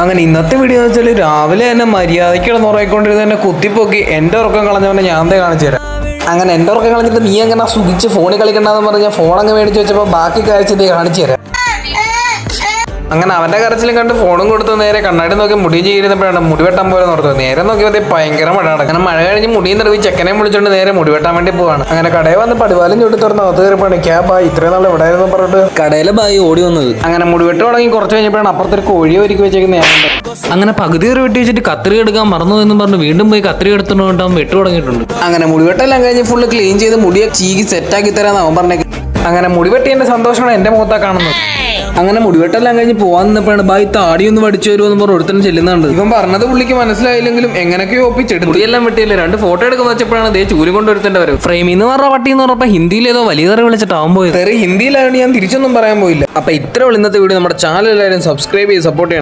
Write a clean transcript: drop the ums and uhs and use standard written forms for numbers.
അങ്ങനെ ഇന്നത്തെ വീഡിയോ എന്ന് വെച്ചാൽ രാവിലെ തന്നെ മര്യാദയ്ക്ക് കിടന്നുറങ്ങിക്കൊണ്ടിരുന്ന എന്നെ കുത്തിപ്പൊക്കി എൻ്റെ ഉറക്കം കളഞ്ഞവനെ ഞാൻ ദേ കാണിച്ചു തരാം. അങ്ങനെ എൻ്റെ ഉറക്കം കളഞ്ഞിട്ട് നീ അങ്ങനെ സുഖിച്ച് ഫോണിൽ കളിക്കണ്ടെന്ന് പറഞ്ഞാൽ ഫോണങ്ങ് മേടിച്ച് വെച്ചപ്പോൾ ബാക്കി കാഴ്ച നീ കാണിച്ചു തരാം. അങ്ങനെ അവൻ്റെ കരച്ചിലും കണ്ട് ഫോണും കൊടുത്ത് നേരെ കണ്ണാടി നോക്കി മുടി ചെയ്യുന്നപ്പോഴാണ് മുടി വെട്ടാൻ പോലെ ഓർത്തു. നേരെ നോക്കിയപ്പോൾ ഭയങ്കര മഴ. അങ്ങനെ മഴ കഴിഞ്ഞ് മുടിയും നിറവി ചെക്കനെ വിളിച്ചോണ്ട് നേരെ മുടി വെട്ടാൻ വേണ്ടി പോവാണ്. അങ്ങനെ കടയിൽ വന്ന് പടിവാലും ചൂട്ടി തുറന്ന് അത് കയറിപ്പാണ് ക്യാബായി ഇത്രയും നാൾ ഇവിടെ ആയിരുന്നു പറഞ്ഞിട്ട് കടയിലെ ബായി ഓടി വന്നത്. അങ്ങനെ മുടി വെട്ട് തുടങ്ങി കുറച്ച് കഴിഞ്ഞപ്പോഴാണ് അപ്പുറത്തൊരു കോഴിയെ ഒരുക്കി വെച്ചേക്കുന്നത്. അങ്ങനെ പകുതി കയറി വെട്ടി വെച്ചിട്ട് കത്രി എടുക്കാൻ മറന്നു എന്ന് പറഞ്ഞ് വീണ്ടും പോയി കത്രി എടുത്തുകൊണ്ട് അവൻ വെട്ട് തുടങ്ങിയിട്ടുണ്ട്. അങ്ങനെ മുടിവെട്ടെല്ലാം കഴിഞ്ഞ് ഫുള്ള് ക്ലീൻ ചെയ്ത് മുടിയെ ചീകി സെറ്റാക്കി തരാന്ന് അവൻ പറഞ്ഞേക്ക്. അങ്ങനെ മുടിവെട്ടിയതിന്റെ സന്തോഷമാണ് എന്റെ മുഖത്താ കാണുന്നത്. അങ്ങനെ മുടിവെട്ടെല്ലാം കഴിഞ്ഞ് പോകാൻ നിന്നപ്പോഴാണ് ബായി താടി ഒന്ന് പഠിച്ചു വരുമെന്ന് പറഞ്ഞ് ഒരുത്തരം ചെല്ലുന്നുണ്ട്. ഇവൻ പറഞ്ഞത് പുള്ളിക്ക് മനസ്സിലായില്ലെങ്കിലും എങ്ങനെയൊക്കെയോ ഒപ്പിച്ചെടുത്തു. മുടിയെല്ലാം വെട്ടിയില്ലേ 2 ഫോട്ടോ എടുക്കുന്ന വെച്ചപ്പോഴാണ് ദേ ചൂലും കൊണ്ട് ഒരുത്തന്റെ വരും. ഫ്രെയിമിന്ന് പറഞ്ഞ പട്ടി എന്ന് പറഞ്ഞപ്പോൾ ഹിന്ദിയിൽ ഏതോ വലിയ തെറി വിളിച്ചിട്ടാവും പോയത്. തെറി ഹിന്ദിയിലായതുകൊണ്ട് ഞാൻ തിരിച്ചൊന്നും പറയാൻ പോയില്ല. അപ്പൊ ഇത്ര ഇന്നത്തെ വീഡിയോ നമ്മുടെ ചാനൽ എല്ലാവരും സബ്സ്ക്രൈബ് ചെയ്ത് സപ്പോർട്ട് ചെയ്യണം.